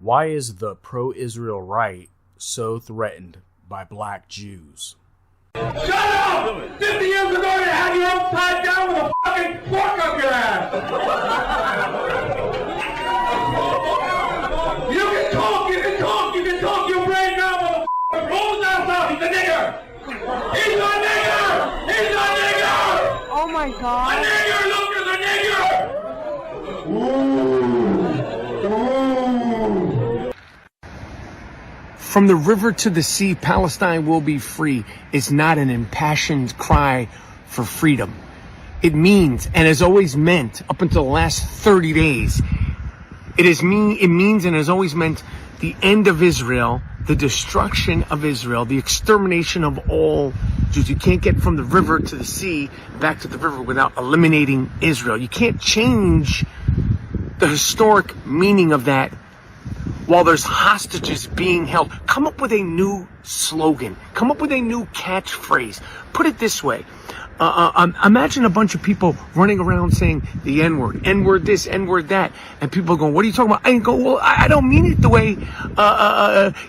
Why is the pro-Israel right so threatened by black Jews? Shut up! 50 years ago you had your own tied down with a fucking fork up your ass! You can talk your brain now, motherfucker! Roll down south, he's a nigger! He's a nigger! He's a nigger! Oh my God! A nigger, look at the nigger! From the river to the sea, Palestine will be free. It's not an impassioned cry for freedom. It means, and has always meant, up until the last 30 days, it means and has always meant the end of Israel, the destruction of Israel, the extermination of all Jews. You can't get from the river to the sea, back to the river, without eliminating Israel. You can't change the historic meaning of that while there's hostages being held. Come up with a new slogan. Come up with a new catchphrase. Put it this way. Imagine a bunch of people running around saying the N-word, N-word this, N-word that, and people going, what are you talking about? I go, well, I don't mean it the way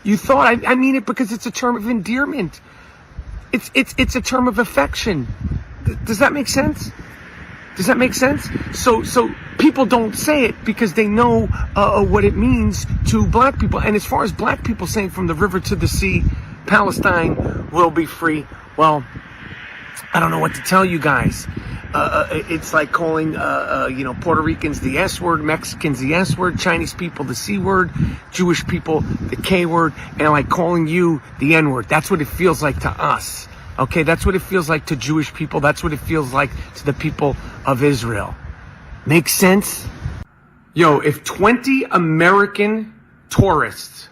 you thought. I mean it because it's a term of endearment. It's a term of affection. Does that make sense? Does that make sense? So people don't say it because they know what it means to black people. And as far as black people saying from the river to the sea, Palestine will be free, well, I don't know what to tell you guys. It's like calling, Puerto Ricans the S word, Mexicans the S word, Chinese people the C word, Jewish people the K word, and like calling you the N word. That's what it feels like to us. Okay, that's what it feels like to Jewish people. That's what it feels like to the people of Israel. Makes sense? Yo, if 20 American tourists,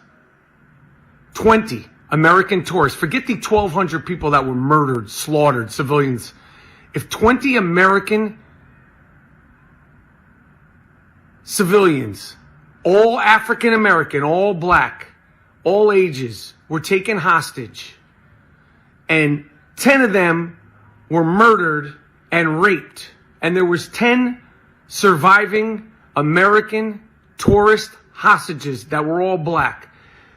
forget the 1,200 people that were murdered, slaughtered, civilians. If 20 American civilians, all African American, all black, all ages, were taken hostage, and 10 of them were murdered and raped, and there was 10 surviving American tourist hostages that were all black.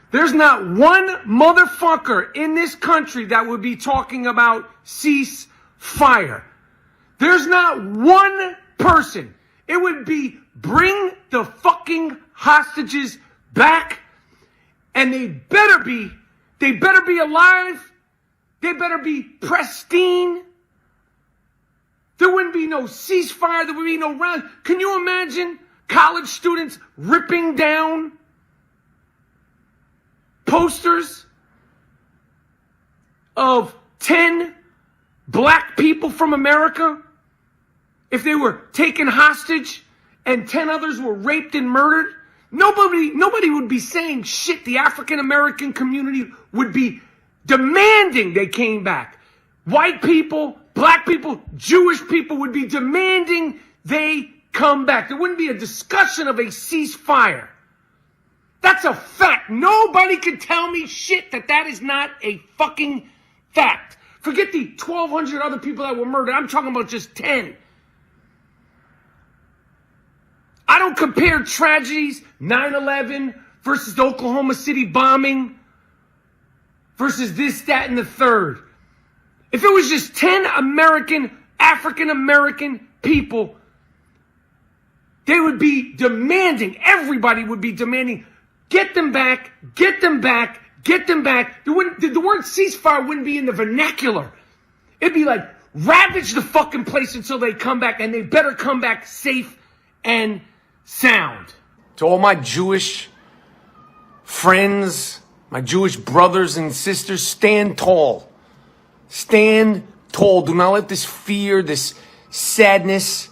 There's not one motherfucker in this country that would be talking about ceasefire. There's not one person. It would be bring the fucking hostages back, and they better be alive. They better be pristine. There wouldn't be no ceasefire. There would be no round. Can you imagine college students ripping down posters of 10 black people from America if they were taken hostage and 10 others were raped and murdered? Nobody would be saying shit. The African American community would be demanding they came back. White people, black people, Jewish people would be demanding they come back. There wouldn't be a discussion of a ceasefire. That's a fact. Nobody can tell me shit that is not a fucking fact. Forget the 1,200 other people that were murdered. I'm talking about just 10. I don't compare tragedies, 9/11 versus the Oklahoma City bombing, versus this, that, and the third. If it was just 10 African American people, they would be demanding, everybody would be demanding, get them back, get them back, get them back. The word ceasefire wouldn't be in the vernacular. It'd be like, ravage the fucking place until they come back, and they better come back safe and sound. To all my Jewish friends, my Jewish brothers and sisters, stand tall. Stand tall. Do not let this fear, this sadness,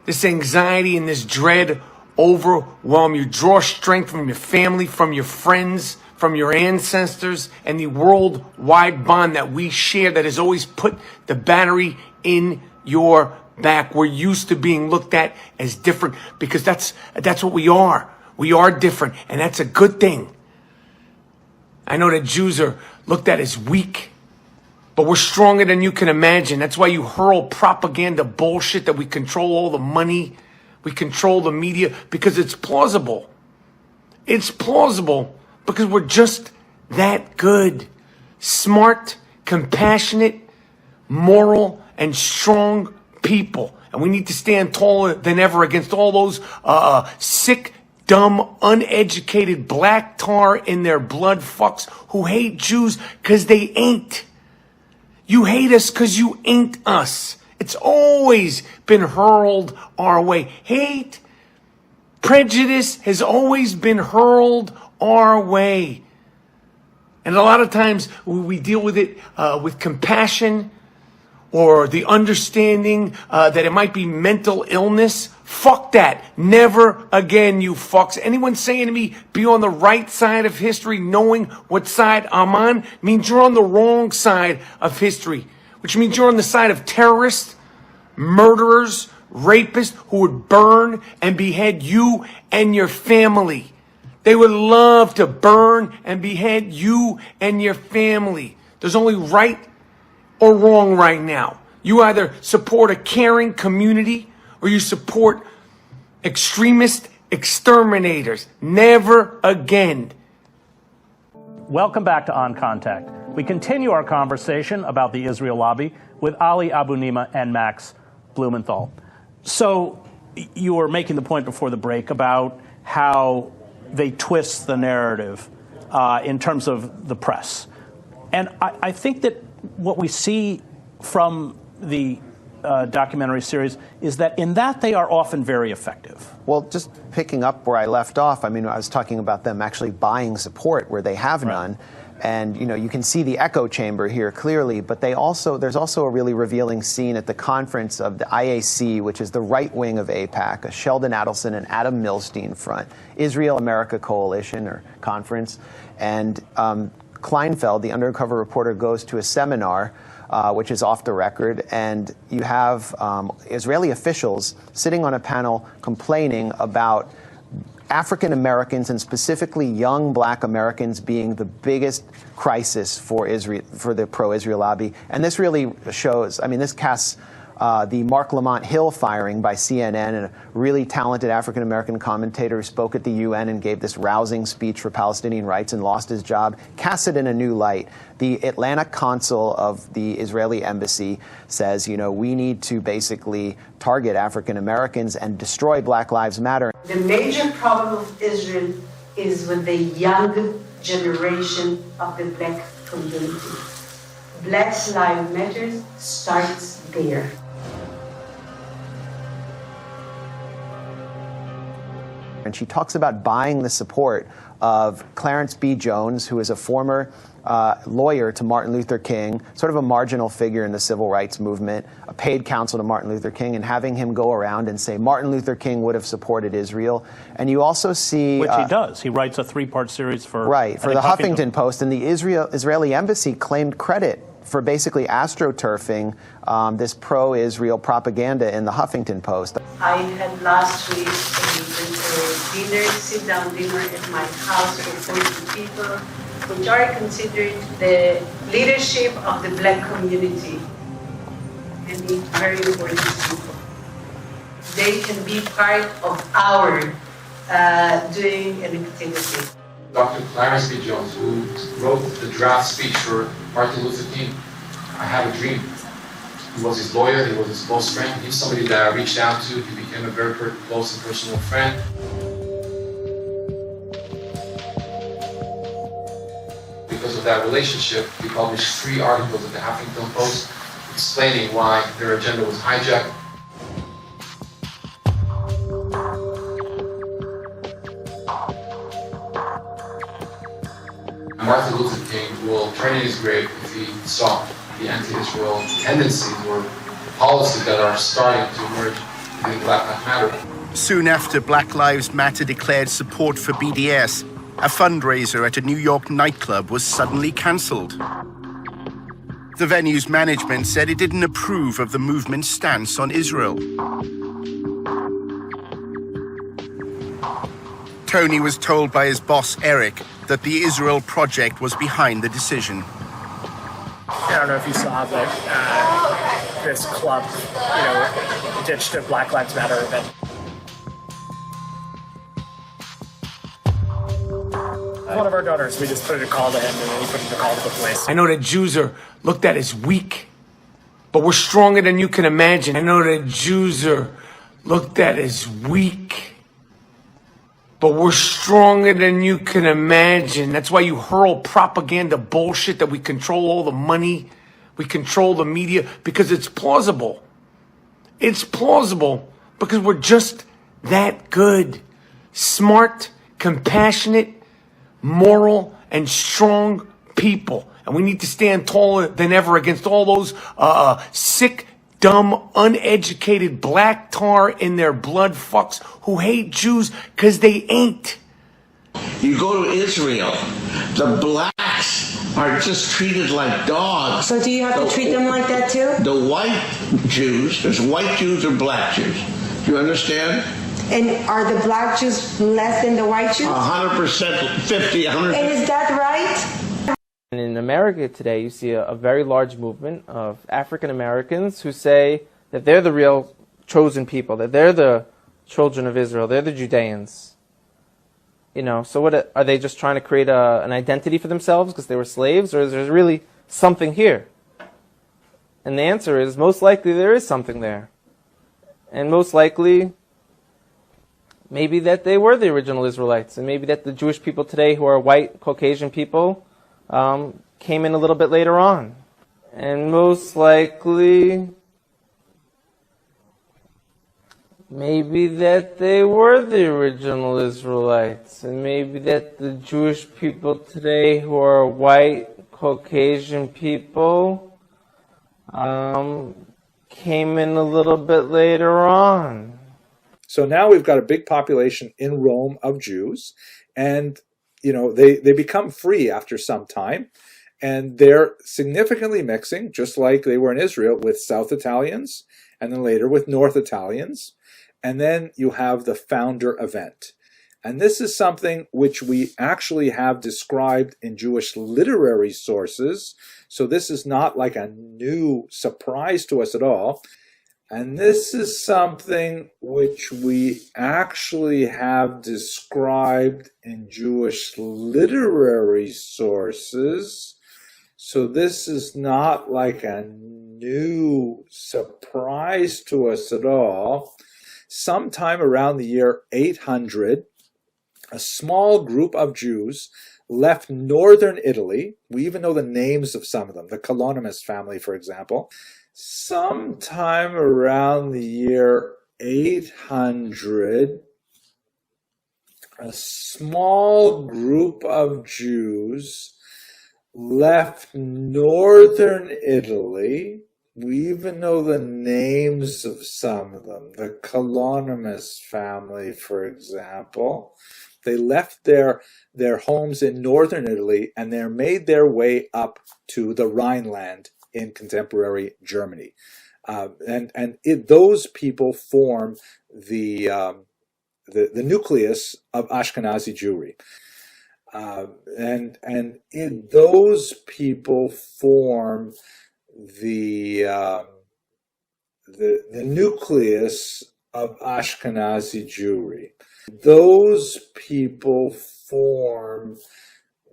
this anxiety, and this dread overwhelm you. Draw strength from your family, from your friends, from your ancestors, and the worldwide bond that we share that has always put the battery in your back. We're used to being looked at as different because that's what we are. We are different, and that's a good thing. I know that Jews are looked at as weak, but we're stronger than you can imagine. That's why you hurl propaganda bullshit that we control all the money, we control the media, because it's plausible. It's plausible because we're just that good. Smart, compassionate, moral, and strong people. And we need to stand taller than ever against all those sick, dumb, uneducated black tar in their blood fucks who hate Jews because they ain't. You hate us because you ain't us. It's always been hurled our way. Hate, prejudice has always been hurled our way. And a lot of times we deal with it with compassion or the understanding that it might be mental illness. Fuck that. Never again, you fucks. Anyone saying to me, be on the right side of history, knowing what side I'm on, means you're on the wrong side of history, which means you're on the side of terrorists, murderers, rapists who would burn and behead you and your family. They would love to burn and behead you and your family. There's only right or wrong right now. You either support a caring community or you support extremist exterminators. Never again. Welcome back to On Contact. We continue our conversation about the Israel lobby with Ali Abunimah and Max Blumenthal. So you were making the point before the break about how they twist the narrative in terms of the press. And I think that what we see from the documentary series is that in that they are often very effective. Well, just picking up where I left off, I mean, I was talking about them actually buying support where they have none. And, you know, you can see the echo chamber here clearly, but there's also a really revealing scene at the conference of the IAC, which is the right wing of AIPAC, a Sheldon Adelson and Adam Milstein front, Israel-America Coalition or conference. And Kleinfeld, the undercover reporter, goes to a seminar, which is off the record, and you have Israeli officials sitting on a panel complaining about African Americans and specifically young black Americans being the biggest crisis for Israel, for the pro-Israel lobby. And this really shows, I mean, this casts the Mark Lamont Hill firing by CNN, and a really talented African American commentator who spoke at the UN and gave this rousing speech for Palestinian rights and lost his job, casts it in a new light. The Atlanta consul of the Israeli embassy says, you know, we need to basically target African Americans and destroy Black Lives Matter. The major problem of Israel is with the young generation of the black community. Black Lives Matter starts there. And she talks about buying the support of Clarence B. Jones, who is a former lawyer to Martin Luther King, sort of a marginal figure in the civil rights movement, a paid counsel to Martin Luther King, and having him go around and say Martin Luther King would have supported Israel. And you also see... Which he does. He writes a three-part series for... Right, for the Huffington Post. And the Israeli embassy claimed credit for basically astroturfing this pro-Israel propaganda in the Huffington Post. I had last week a sit-down dinner at my house with 40 people, which are considered the leadership of the black community. And it's very important people. They can be part of our doing an activity. Dr. Clarence B. Jones, who wrote the draft speech for Martin Luther King, I Have a Dream. He was his lawyer, he was his close friend. He's somebody that I reached out to. He became a very close and personal friend. Because of that relationship, he published 3 articles at the Huffington Post explaining why their agenda was hijacked. Martin Luther King will turn in his grave if he saw the anti-Israel tendencies or policies that are starting to emerge within Black Lives Matter. Soon after Black Lives Matter declared support for BDS, a fundraiser at a New York nightclub was suddenly cancelled. The venue's management said it didn't approve of the movement's stance on Israel. Tony was told by his boss, Eric, that the Israel Project was behind the decision. I don't know if you saw, but this club, ditched a Black Lives Matter event. One of our donors, we just put in a call to him, and then he put in a call to the police. I know that Jews are looked at as weak, but we're stronger than you can imagine. I know that Jews are looked at as weak, but we're stronger than you can imagine. That's why you hurl propaganda bullshit that we control all the money, we control the media, because it's plausible. It's plausible because we're just that good. Smart, compassionate, moral, and strong people. And we need to stand taller than ever against all those sick, dumb, uneducated, black tar in their blood fucks who hate Jews because they ain't. You go to Israel, the blacks are just treated like dogs. So do you have to treat them like that too? The white Jews, there's white Jews or black Jews. Do you understand? And are the black Jews less than the white Jews? 100%, 50, 100%. And is that right? And in America today, you see a very large movement of African Americans who say that they're the real chosen people, that they're the children of Israel, they're the Judeans. You know, so what are they just trying to create an identity for themselves because they were slaves, or is there really something here? And the answer is most likely there is something there. And most likely maybe that they were the original Israelites, and maybe that the Jewish people today who are white, Caucasian people came in a little bit later on. And most likely, maybe that they were the original Israelites, and maybe that the Jewish people today who are white, Caucasian people came in a little bit later on. So now we've got a big population in Rome of Jews, and they become free after some time, and they're significantly mixing, just like they were in Israel, with South Italians, and then later with North Italians, and then you have the founder event. And this is something which we actually have described in Jewish literary sources, so this is not like a new surprise to us at all. And this is something which we actually have described in Jewish literary sources. So this is not like a new surprise to us at all. Sometime around the year 800, a small group of Jews left northern Italy. We even know the names of some of them, the Colonimus family, for example. Sometime around the year 800, a small group of Jews left northern Italy. We even know the names of some of them. The Colonimus family, for example. They left their homes in northern Italy, and they made their way up to the Rhineland in contemporary Germany, those people form the nucleus of Ashkenazi Jewry, and those people form the nucleus of Ashkenazi Jewry. Those people form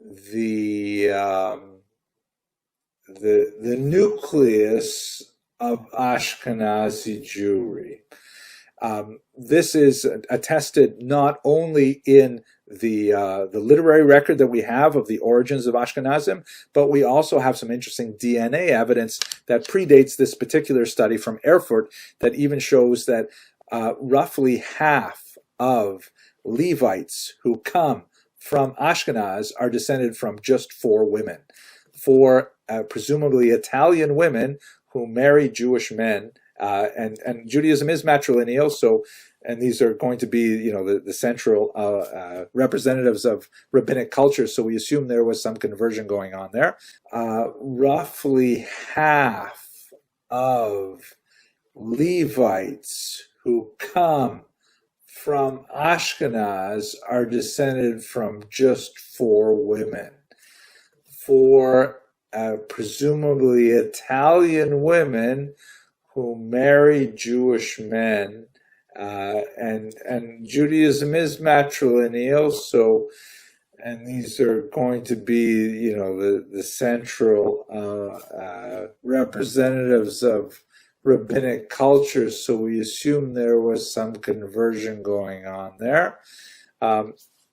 the nucleus of Ashkenazi Jewry. This is attested not only in the literary record that we have of the origins of Ashkenazim, but we also have some interesting DNA evidence that predates this particular study from Erfurt that even shows that roughly half of Levites who come from Ashkenaz are descended from just 4 women. 4 presumably Italian women who marry Jewish men, and Judaism is matrilineal, and these are going to be, the central representatives of rabbinic culture, so we assume there was some conversion going on there. Roughly half of Levites who come from Ashkenaz are descended from just 4 women. 4 presumably Italian women who marry Jewish men, and Judaism is matrilineal, so And these are going to be, the central representatives of rabbinic cultures. So we assume there was some conversion going on there.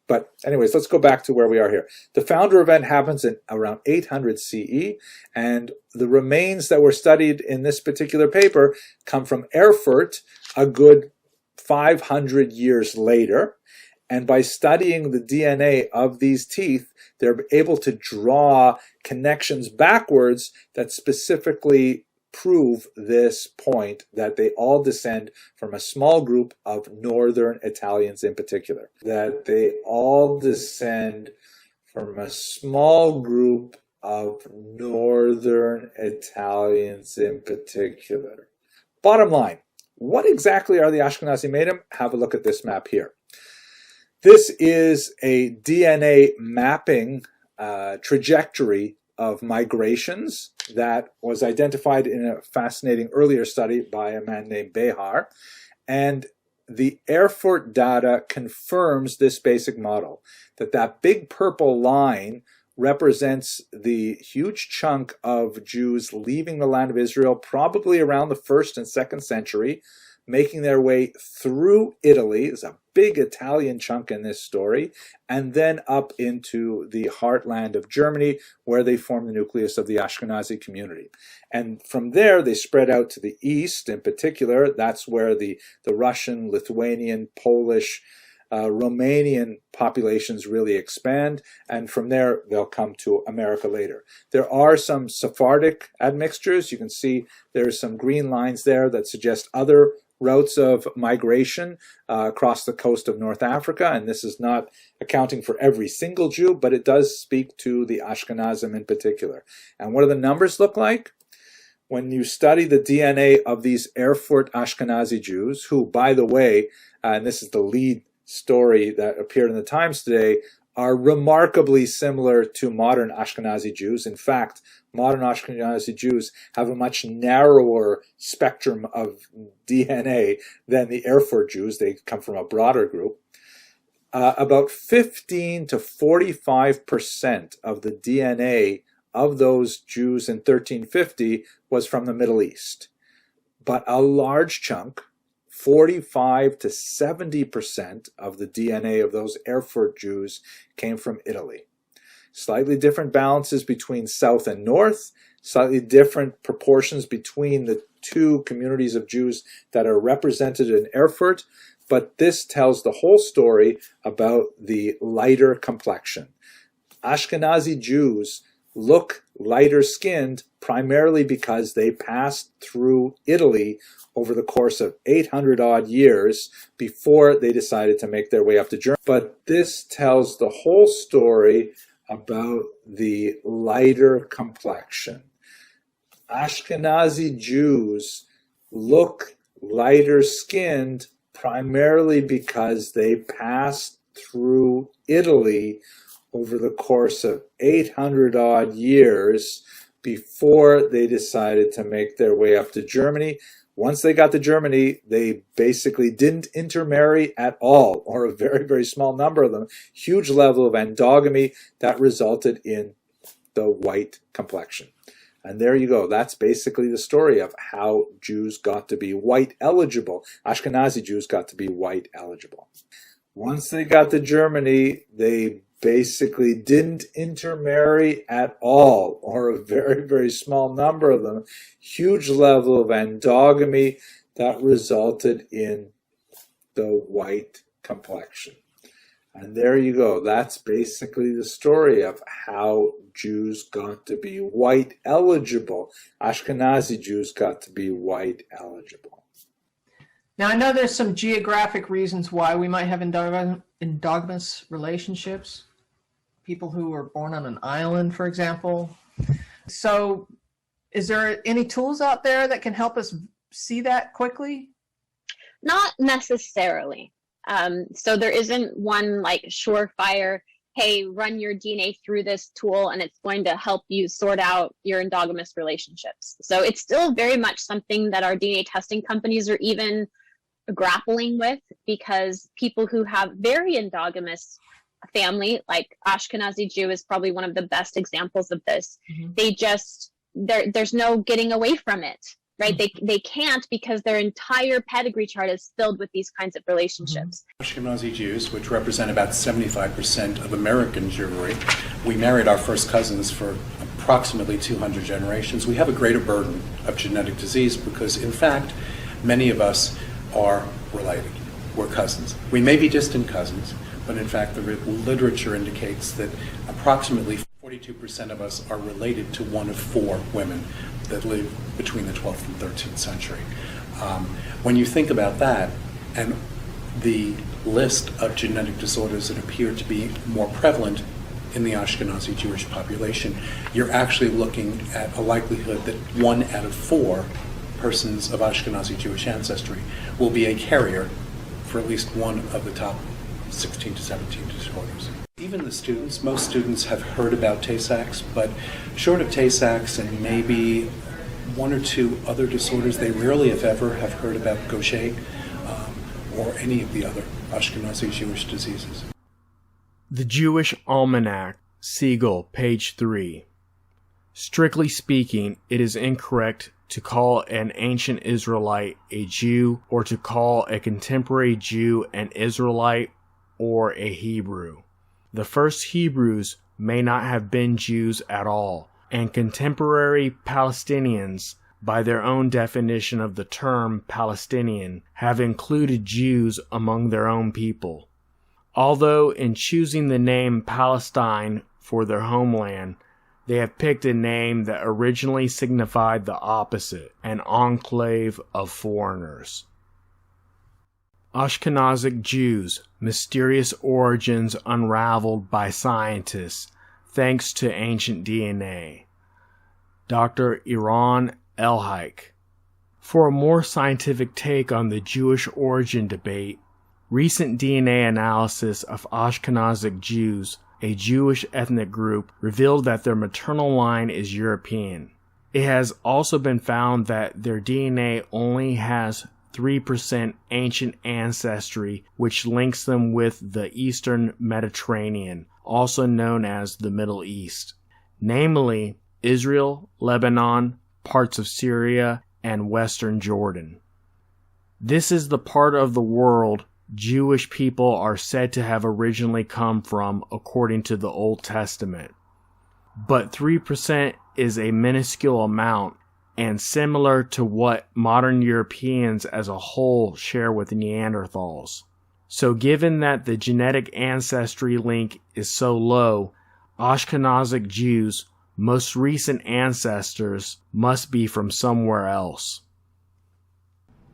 But anyways, let's go back to where we are here. The founder event happens in around 800 CE, and the remains that were studied in this particular paper come from Erfurt a good 500 years later. And by studying the DNA of these teeth, they're able to draw connections backwards that specifically prove this point, that they all descend from a small group of northern Italians in particular. That they all descend from a small group of northern Italians in particular. Bottom line, what exactly are the Ashkenazi Medim? Have a look at this map here. This is a DNA mapping trajectory of migrations that was identified in a fascinating earlier study by a man named Behar. And the Erfurt data confirms this basic model, that big purple line represents the huge chunk of Jews leaving the land of Israel probably around the 1st and 2nd century, making their way through Italy. There's a big Italian chunk in this story, and then up into the heartland of Germany, where they form the nucleus of the Ashkenazi community. And from there, they spread out to the east in particular. That's where the Russian, Lithuanian, Polish, Romanian populations really expand, and from there they'll come to America later. There are some Sephardic admixtures. You can see there's some green lines there that suggest other routes of migration across the coast of North Africa, and this is not accounting for every single Jew, but it does speak to the Ashkenazim in particular. And what do the numbers look like? When you study the DNA of these Erfurt Ashkenazi Jews, who, by the way, and this is the lead story that appeared in the Times today, are remarkably similar to modern Ashkenazi Jews. In fact, modern Ashkenazi Jews have a much narrower spectrum of DNA than the Erfurt Jews. They come from a broader group. About 15 to 45% of the DNA of those Jews in 1350 was from the Middle East. But a large chunk, 45 to 70% of the DNA of those Erfurt Jews came from Italy. Slightly different balances between South and North, slightly different proportions between the two communities of Jews that are represented in Erfurt, but this tells the whole story about the lighter complexion. Ashkenazi Jews look lighter skinned primarily because they passed through Italy over the course of 800 odd years before they decided to make their way up to Germany. But this tells the whole story about the lighter complexion. Ashkenazi Jews look lighter skinned primarily because they passed through Italy over the course of 800 odd years before they decided to make their way up to Germany. Once they got to Germany, they basically didn't intermarry at all, or a very, very small number of them. Huge level of endogamy that resulted in the white complexion. And there you go. That's basically the story of how Jews got to be white eligible. Ashkenazi Jews got to be white eligible. Once they got to Germany, they basically didn't intermarry at all, or a very, very small number of them. Huge level of endogamy that resulted in the white complexion. And there you go. That's basically the story of how Jews got to be white eligible. Ashkenazi Jews got to be white eligible. Now, I know there's some geographic reasons why we might have endogamous relationships. People who were born on an island, for example. So is there any tools out there that can help us see that quickly? Not necessarily. So there isn't one like surefire, hey, run your DNA through this tool and it's going to help you sort out your endogamous relationships. So it's still very much something that our DNA testing companies are even grappling with, because people who have very endogamous family, like Ashkenazi Jew is probably one of the best examples of this. They just, there's no getting away from it, right? They can't, because their entire pedigree chart is filled with these kinds of relationships. Ashkenazi Jews, which represent about 75% of American Jewry, we married our first cousins for approximately 200 generations. We have a greater burden of genetic disease because, in fact, many of us are related. We're cousins. We may be distant cousins, but in fact the literature indicates that approximately 42% of us are related to one of 4 women that lived between the 12th and 13th century. When you think about that, and the list of genetic disorders that appear to be more prevalent in the Ashkenazi Jewish population, you're actually looking at a likelihood that 1 out of 4 persons of Ashkenazi Jewish ancestry will be a carrier for at least one of the top 16 to 17 disorders. Even the students, most students have heard about Tay-Sachs, but short of Tay-Sachs and maybe 1 or 2 other disorders, they rarely, if ever, have heard about Gaucher or any of the other Ashkenazi Jewish diseases. The Jewish Almanac, Siegel, page 3. Strictly speaking, it is incorrect to call an ancient Israelite a Jew, or to call a contemporary Jew an Israelite or a Hebrew. The first Hebrews may not have been Jews at all, and contemporary Palestinians, by their own definition of the term Palestinian, have included Jews among their own people. Although in choosing the name Palestine for their homeland, they have picked a name that originally signified the opposite, an enclave of foreigners. Ashkenazic Jews, mysterious origins unraveled by scientists thanks to ancient DNA. Dr. Iran Elhaik. For a more scientific take on the Jewish origin debate, recent DNA analysis of Ashkenazic Jews, a Jewish ethnic group, revealed that their maternal line is European. It has also been found that their DNA only has 3% ancient ancestry, which links them with the Eastern Mediterranean, also known as the Middle East, namely Israel, Lebanon, parts of Syria, and Western Jordan. This is the part of the world Jewish people are said to have originally come from according to the Old Testament. But 3% is a minuscule amount, and similar to what modern Europeans as a whole share with Neanderthals. So given that the genetic ancestry link is so low, Ashkenazic Jews' most recent ancestors must be from somewhere else.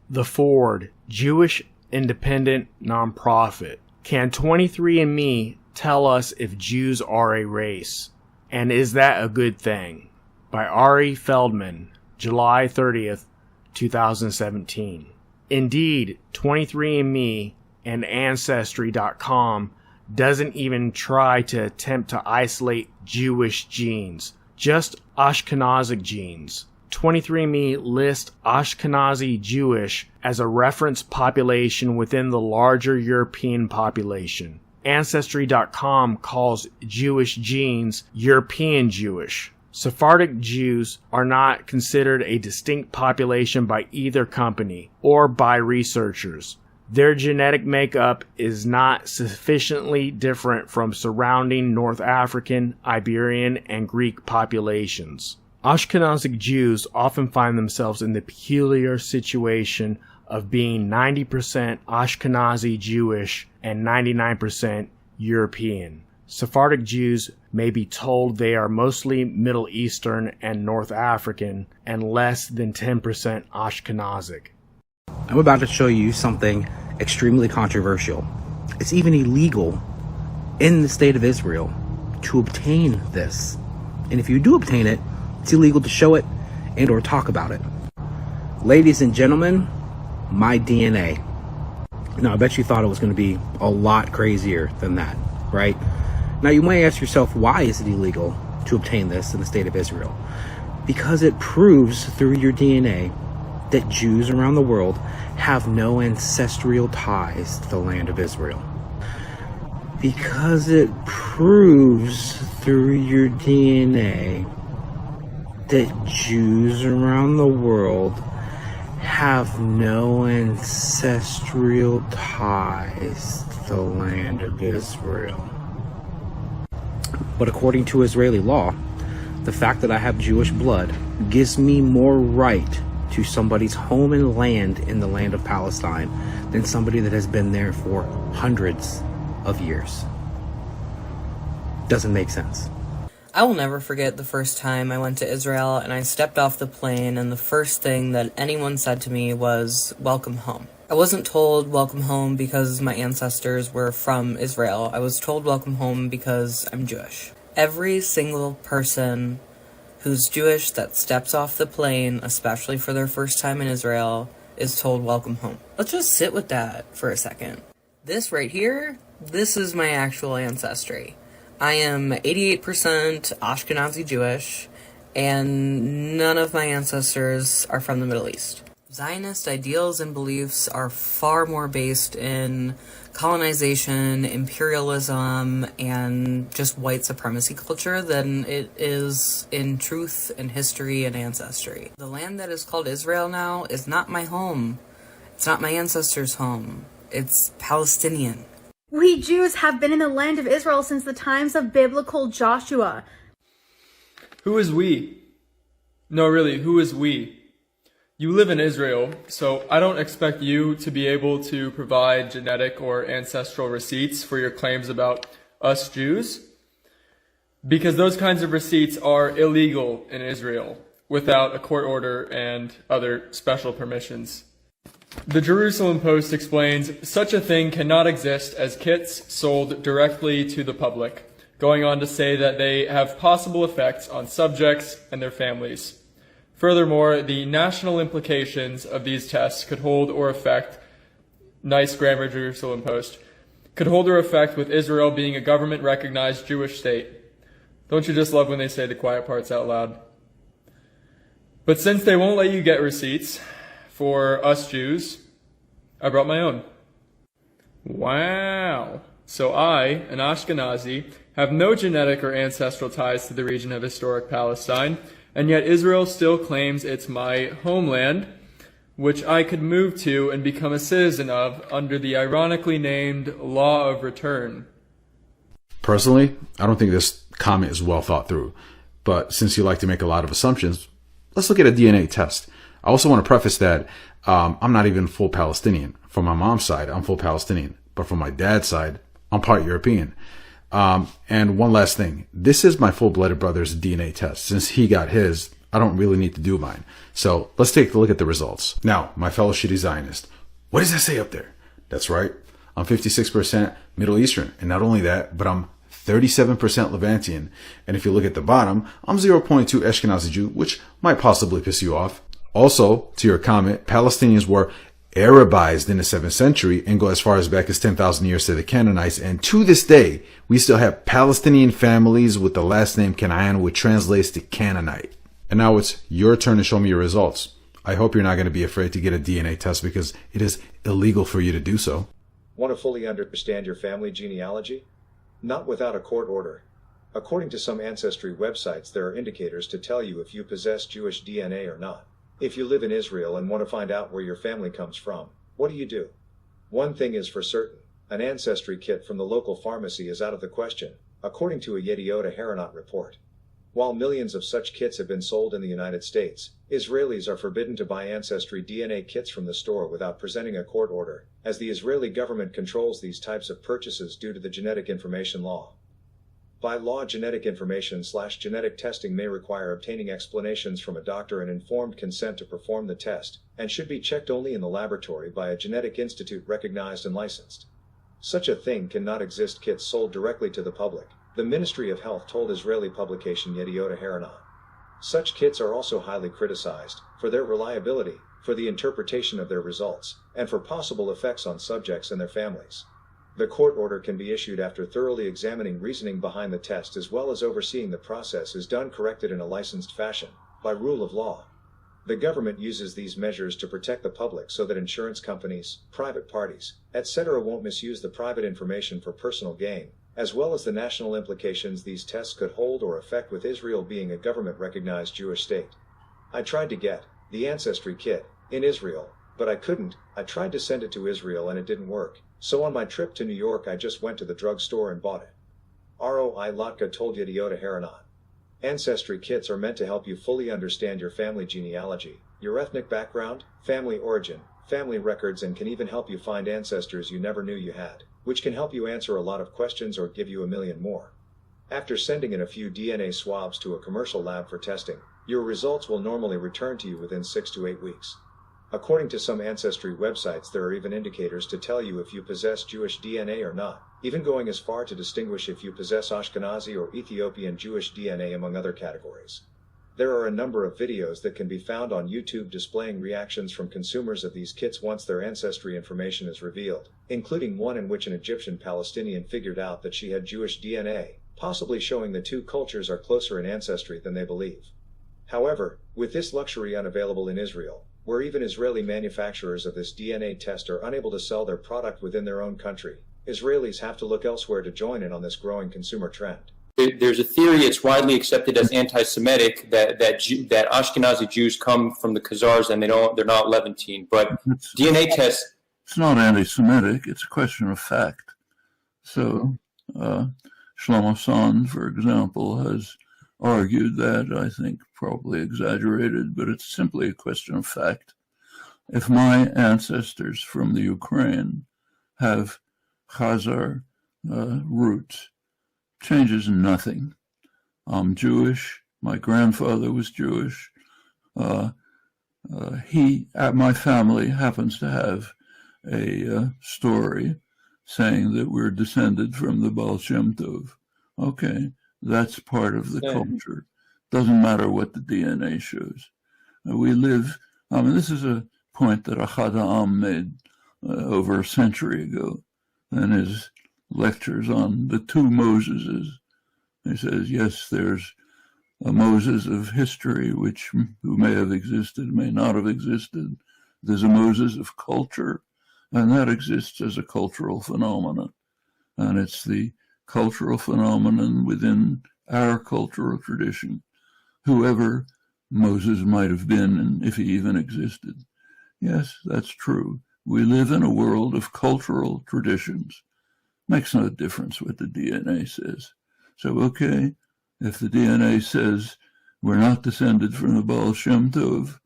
The Ford, Jewish independent nonprofit. Can 23andMe tell us if Jews are a race? And is that a good thing? By Ari Feldman, July 30th, 2017. Indeed, 23andMe and Ancestry.com doesn't even try to attempt to isolate Jewish genes, just Ashkenazic genes. 23andMe lists Ashkenazi Jewish as a reference population within the larger European population. Ancestry.com calls Jewish genes European Jewish. Sephardic Jews are not considered a distinct population by either company or by researchers. Their genetic makeup is not sufficiently different from surrounding North African, Iberian, and Greek populations. Ashkenazic Jews often find themselves in the peculiar situation of being 90% Ashkenazi Jewish and 99% European. Sephardic Jews may be told they are mostly Middle Eastern and North African and less than 10% Ashkenazic. I'm about to show you something extremely controversial. It's even illegal in the state of Israel to obtain this. And if you do obtain it, it's illegal to show it and or talk about it. Ladies and gentlemen, my DNA. Now, I bet you thought it was going to be a lot crazier than that, right? Now, you might ask yourself, why is it illegal to obtain this in the state of Israel? Because it proves through your DNA that Jews around the world have no ancestral ties to the land of Israel. because it proves through your DNA that Jews around the world have no ancestral ties to the land of Israel. But according to Israeli law, the fact that I have Jewish blood gives me more right to somebody's home and land in the land of Palestine than somebody that has been there for hundreds of years. Doesn't make sense. I will never forget the first time I went to Israel and I stepped off the plane and the first thing that anyone said to me was, "Welcome home." I wasn't told welcome home because my ancestors were from Israel. I was told welcome home because I'm Jewish. Every single person who's Jewish that steps off the plane, especially for their first time in Israel, is told welcome home. Let's just sit with that for a second. This right here, this is my actual ancestry. I am 88% Ashkenazi Jewish, and none of my ancestors are from the Middle East. Zionist ideals and beliefs are far more based in colonization, imperialism, and just white supremacy culture than it is in truth and history and ancestry. The land that is called Israel now is not my home. It's not my ancestors' home. It's Palestinian. We Jews have been in the land of Israel since the times of biblical Joshua. Who is we? No, really, who is we? You live in Israel, so I don't expect you to be able to provide genetic or ancestral receipts for your claims about us Jews, because those kinds of receipts are illegal in Israel without a court order and other special permissions. The Jerusalem Post explains, such a thing cannot exist as kits sold directly to the public, going on to say that they have possible effects on subjects and their families. Furthermore, the national implications of these tests could hold or affect, nice grammar Jerusalem Post, could hold or affect with Israel being a government-recognized Jewish state. Don't you just love when they say the quiet parts out loud? But since they won't let you get receipts for us Jews, I brought my own. Wow. So I, an Ashkenazi, have no genetic or ancestral ties to the region of historic Palestine, and yet Israel still claims it's my homeland, which I could move to and become a citizen of under the ironically named Law of Return. Personally, I don't think this comment is well thought through, but since you like to make a lot of assumptions, let's look at a DNA test. I also want to preface that I'm not even full Palestinian. From my mom's side, I'm full Palestinian, but from my dad's side, I'm part European. And one last thing, this is my full-blooded brother's DNA test. Since he got his, I don't really need to do mine. So let's take a look at the results. Now, my fellow shitty Zionist, what does that say up there? That's right, I'm 56% Middle Eastern. And not only that, but I'm 37% Levantian. And if you look at the bottom, I'm 0.2 Ashkenazi Jew, which might possibly piss you off. Also, to your comment, Palestinians were Arabized in the 7th century and go as far as back as 10,000 years to the Canaanites. And to this day, we still have Palestinian families with the last name Canaan, which translates to Canaanite. And now it's your turn to show me your results. I hope you're not going to be afraid to get a DNA test because it is illegal for you to do so. Want to fully understand your family genealogy? Not without a court order. According to some ancestry websites, there are indicators to tell you if you possess Jewish DNA or not. If you live in Israel and want to find out where your family comes from, what do? One thing is for certain, an ancestry kit from the local pharmacy is out of the question, according to a Yediot Ahronoth report. While millions of such kits have been sold in the United States, Israelis are forbidden to buy ancestry DNA kits from the store without presenting a court order, as the Israeli government controls these types of purchases due to the Genetic Information Law. By law, genetic information/genetic testing may require obtaining explanations from a doctor and informed consent to perform the test, and should be checked only in the laboratory by a genetic institute recognized and licensed. Such a thing cannot exist. Kits sold directly to the public, the Ministry of Health told Israeli publication Yediot Ahronoth. Such kits are also highly criticized for their reliability, for the interpretation of their results, and for possible effects on subjects and their families. The court order can be issued after thoroughly examining reasoning behind the test as well as overseeing the process is done corrected in a licensed fashion, by rule of law. The government uses these measures to protect the public so that insurance companies, private parties, etc. won't misuse the private information for personal gain, as well as the national implications these tests could hold or affect with Israel being a government-recognized Jewish state. I tried to get the Ancestry kit in Israel, but I couldn't. I tried to send it to Israel and it didn't work. So on my trip to New York I just went to the drugstore and bought it. Roi Latka told Yediota Haranon. Ancestry kits are meant to help you fully understand your family genealogy, your ethnic background, family origin, family records, and can even help you find ancestors you never knew you had, which can help you answer a lot of questions or give you a million more. After sending in a few DNA swabs to a commercial lab for testing, your results will normally return to you within 6 to 8 weeks. According to some ancestry websites, there are even indicators to tell you if you possess Jewish DNA or not, even going as far to distinguish if you possess Ashkenazi or Ethiopian Jewish DNA among other categories. There are a number of videos that can be found on YouTube displaying reactions from consumers of these kits once their ancestry information is revealed, including one in which an Egyptian Palestinian figured out that she had Jewish DNA, possibly showing the two cultures are closer in ancestry than they believe. However, with this luxury unavailable in Israel, where even Israeli manufacturers of this DNA test are unable to sell their product within their own country, Israelis have to look elsewhere to join in on this growing consumer trend. There's a theory, it's widely accepted as anti-Semitic, that Ashkenazi Jews come from the Khazars and they're not Levantine. But DNA tests. It's not anti-Semitic. It's a question of fact. So Shlomo Sand, for example, has argued that, I think probably exaggerated, but it's simply a question of fact. If my ancestors from the Ukraine have Khazar roots, changes nothing. I'm Jewish. My grandfather was Jewish. My family happens to have a story saying that we're descended from the Baal Shem Tov. Okay, that's part of the culture. Doesn't matter what the DNA shows. We live, this is a point that Ahad Ha'am made over a century ago in his lectures on the two Moseses. He says, yes, there's a Moses of history who may have existed, may not have existed. There's a Moses of culture, and that exists as a cultural phenomenon. And it's the cultural phenomenon within our cultural tradition, whoever Moses might have been, and if he even existed. Yes, that's true. We live in a world of cultural traditions. Makes no difference what the DNA says. So, okay, if the DNA says we're not descended from the Baal Shem Tov,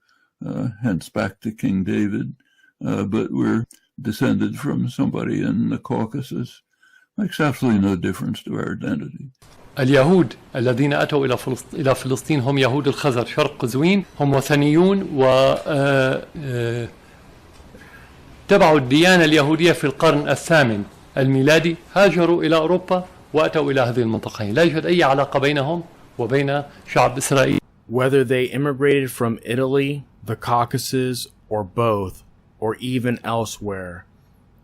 hence back to King David, but we're descended from somebody in the Caucasus, makes absolutely no difference to our identity. اليهود الذين أتوا إلى فلسطين هم يهود الخزر شرق قزوين، هم وثنيون وتبعوا الديانة اليهودية في القرن الثامن الميلادي، هاجروا إلى أوروبا وأتوا إلى هذه المنطقة. لا يوجد أي علاقة بينهم وبين شعب إسرائيل. Whether they immigrated from Italy, the Caucasus, or both, or even elsewhere,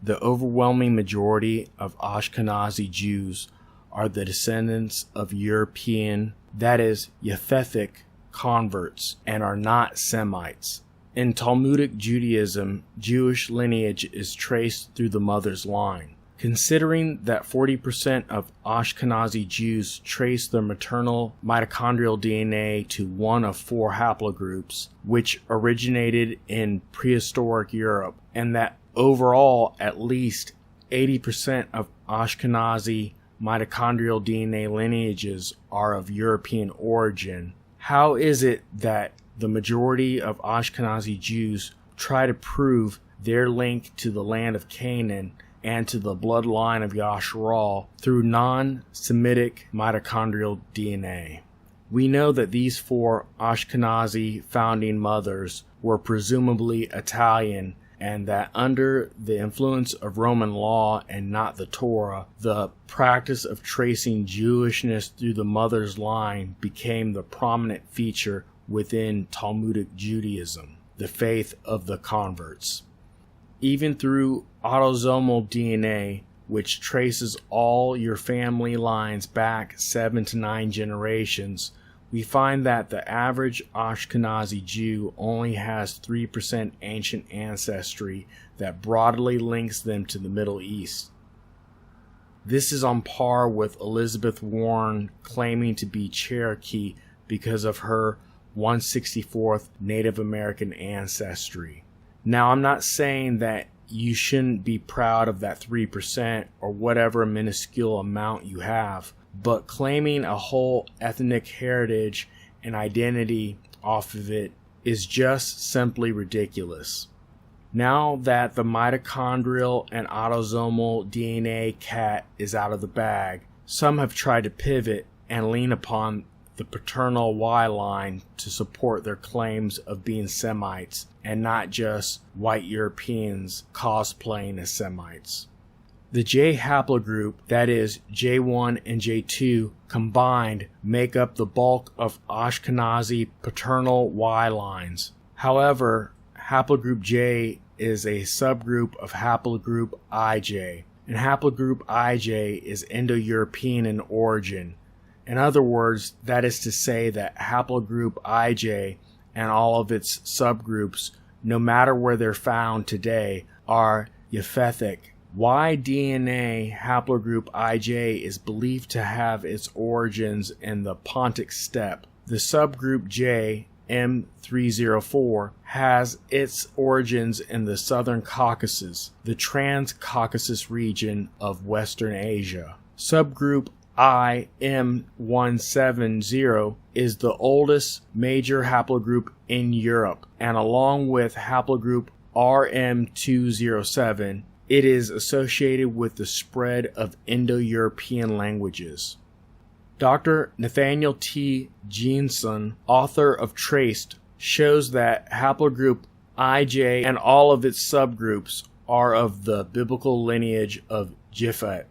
the overwhelming majority of Ashkenazi Jews are the descendants of European, that is, Yafethic converts, and are not Semites. In Talmudic Judaism, Jewish lineage is traced through the mother's line. Considering that 40% of Ashkenazi Jews trace their maternal mitochondrial DNA to one of 4 haplogroups, which originated in prehistoric Europe, and that overall at least 80% of Ashkenazi mitochondrial DNA lineages are of European origin, how is it that the majority of Ashkenazi Jews try to prove their link to the land of Canaan and to the bloodline of Yasharal through non-Semitic mitochondrial DNA? We know that these 4 Ashkenazi founding mothers were presumably Italian, and that under the influence of Roman law and not the Torah, the practice of tracing Jewishness through the mother's line became the prominent feature within Talmudic Judaism, the faith of the converts. Even through autosomal DNA, which traces all your family lines back 7 to 9 generations, we find that the average Ashkenazi Jew only has 3% ancient ancestry that broadly links them to the Middle East. This is on par with Elizabeth Warren claiming to be Cherokee because of her 164th Native American ancestry. Now, I'm not saying that you shouldn't be proud of that 3% or whatever minuscule amount you have, but claiming a whole ethnic heritage and identity off of it is just simply ridiculous. Now that the mitochondrial and autosomal DNA cat is out of the bag, some have tried to pivot and lean upon the paternal Y line to support their claims of being Semites and not just white Europeans cosplaying as Semites. The J haplogroup, that is J1 and J2 combined, make up the bulk of Ashkenazi paternal Y lines. However, haplogroup J is a subgroup of haplogroup IJ, and haplogroup IJ is Indo-European in origin. In other words, that is to say that haplogroup IJ and all of its subgroups, no matter where they're found today, are Japhethic. Y-DNA haplogroup IJ is believed to have its origins in the Pontic steppe. The subgroup J, M304, has its origins in the Southern Caucasus, the Trans-Caucasus region of Western Asia. Subgroup I, M170, is the oldest major haplogroup in Europe, and along with haplogroup RM207, it is associated with the spread of Indo-European languages. Dr. Nathaniel T. Jeanson, author of Traced, shows that haplogroup IJ and all of its subgroups are of the biblical lineage of Japhet.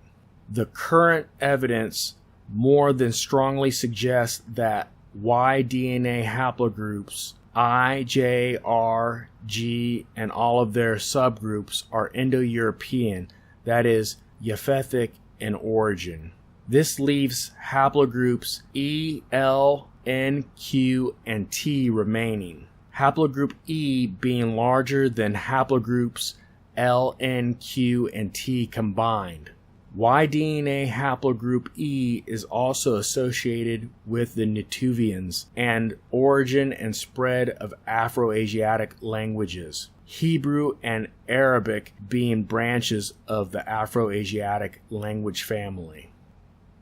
The current evidence more than strongly suggests that Y-DNA haplogroups I, J, R, G, and all of their subgroups are Indo-European, that is, Japhethic in origin. This leaves haplogroups E, L, N, Q, and T remaining. Haplogroup E being larger than haplogroups L, N, Q, and T combined. Y-DNA haplogroup E is also associated with the Natuvians and origin and spread of Afro-Asiatic languages, Hebrew and Arabic being branches of the Afro-Asiatic language family.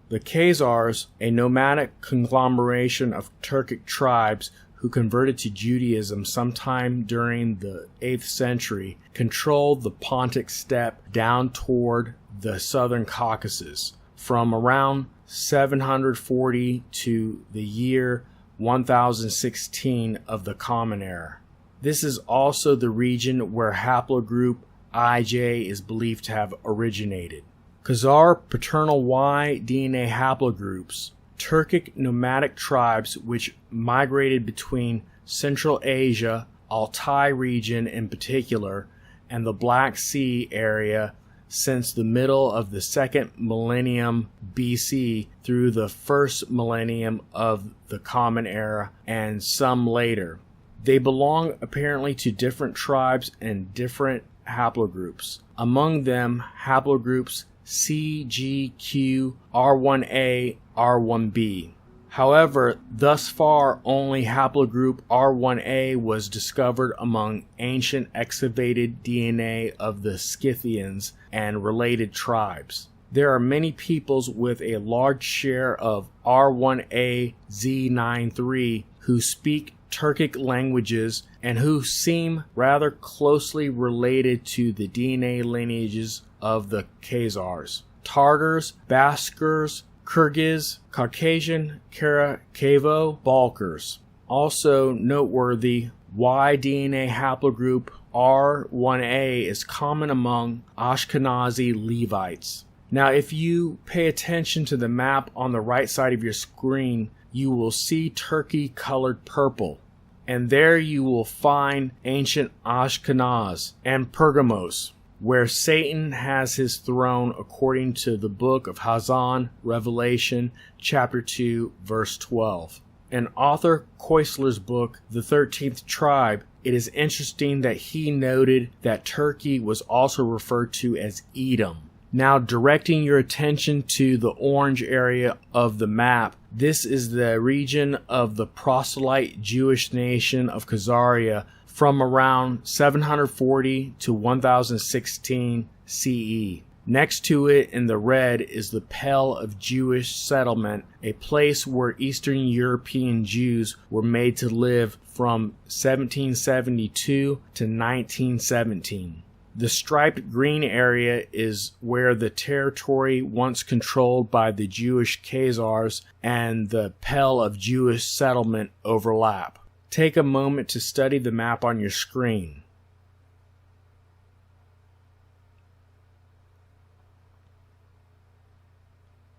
The Khazars, a nomadic conglomeration of Turkic tribes who converted to Judaism sometime during the 8th century, controlled the Pontic steppe down toward the Southern Caucasus from around 740 to the year 1016 of the Common Era. This is also the region where haplogroup IJ is believed to have originated. Khazar paternal Y DNA haplogroups, Turkic nomadic tribes which migrated between Central Asia, Altai region in particular, and the Black Sea area since the middle of the 2nd millennium BC through the 1st millennium of the Common Era and some later. They belong apparently to different tribes and different haplogroups. Among them, haplogroups C, G, Q, R1A, R1B. However, thus far only haplogroup R1A was discovered among ancient excavated DNA of the Scythians and related tribes. There are many peoples with a large share of R1A Z93 who speak Turkic languages and who seem rather closely related to the DNA lineages of the Khazars, Tartars, Baskers, Kyrgyz, Caucasian, Karakavo, Balkars. Also noteworthy, Y-DNA haplogroup R1A is common among Ashkenazi Levites. Now, if you pay attention to the map on the right side of your screen, you will see Turkey colored purple. And there you will find ancient Ashkenaz and Pergamos, where Satan has his throne according to the book of Hazan, Revelation, chapter 2, verse 12. In Arthur Koestler's book, The 13th Tribe, it is interesting that he noted that Turkey was also referred to as Edom. Now, directing your attention to the orange area of the map, this is the region of the proselyte Jewish nation of Khazaria from around 740 to 1016 CE. Next to it in the red is the Pale of Jewish Settlement, a place where Eastern European Jews were made to live from 1772 to 1917. The striped green area is where the territory once controlled by the Jewish Khazars and the Pale of Jewish Settlement overlap. Take a moment to study the map on your screen.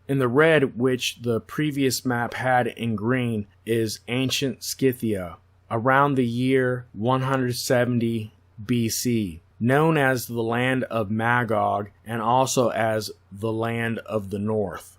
In the red, which the previous map had in green, is ancient Scythia, around the year 170 BC. Known as the land of Magog and also as the land of the north.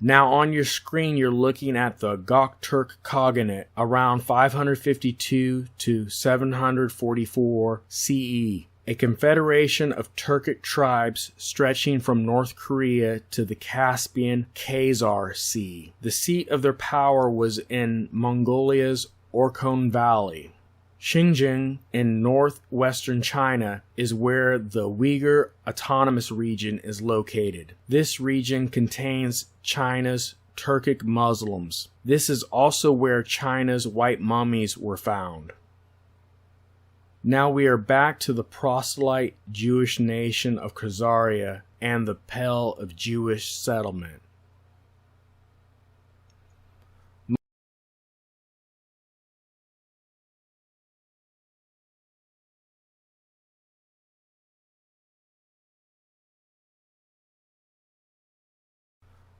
Now on your screen you're looking at the Gokturk Khaganate around 552 to 744 CE, a confederation of Turkic tribes stretching from North Korea to the Caspian Khazar Sea. The seat of their power was in Mongolia's Orkhon Valley. Xinjiang in northwestern China is where the Uyghur Autonomous Region is located. This region contains China's Turkic Muslims. This is also where China's white mummies were found. Now we are back to the proselyte Jewish nation of Khazaria and the Pale of Jewish Settlement.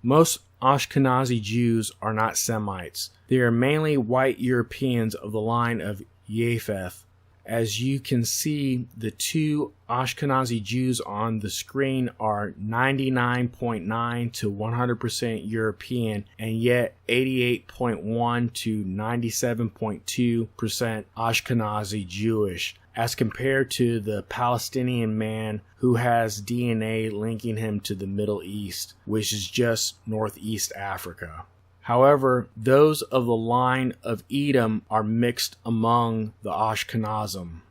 Most Ashkenazi Jews are not Semites. They are mainly white Europeans of the line of Japheth. As you can see, the two Ashkenazi Jews on the screen are 99.9 to 100% European and yet 88.1 to 97.2% Ashkenazi Jewish, as compared to the Palestinian man who has DNA linking him to the Middle East, which is just Northeast Africa. However, those of the line of Edom are mixed among the Ashkenazim.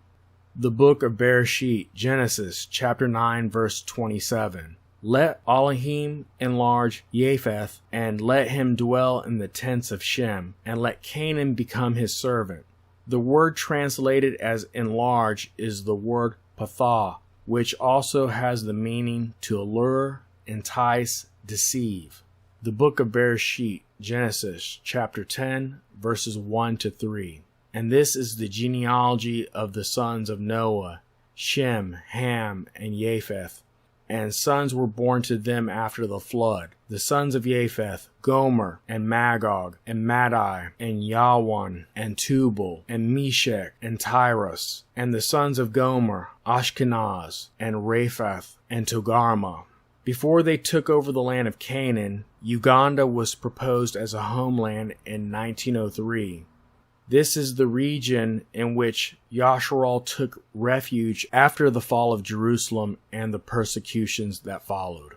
The book of Bereshit, Genesis, chapter 9, verse 27. Let Elohim enlarge Japheth, and let him dwell in the tents of Shem, and let Canaan become his servant. The word translated as enlarge is the word pathah, which also has the meaning to allure, entice, deceive. The book of Bereshit, Genesis, chapter 10, verses 1 to 3. And this is the genealogy of the sons of Noah, Shem, Ham, and Japheth. And sons were born to them after the flood. The sons of Japheth, Gomer, and Magog, and Madai, and Yawan, and Tubal, and Meshech, and Tyrus. And the sons of Gomer, Ashkenaz, and Raphath, and Togarmah. Before they took over the land of Canaan, Uganda was proposed as a homeland in 1903. This is the region in which Yasharal took refuge after the fall of Jerusalem and the persecutions that followed.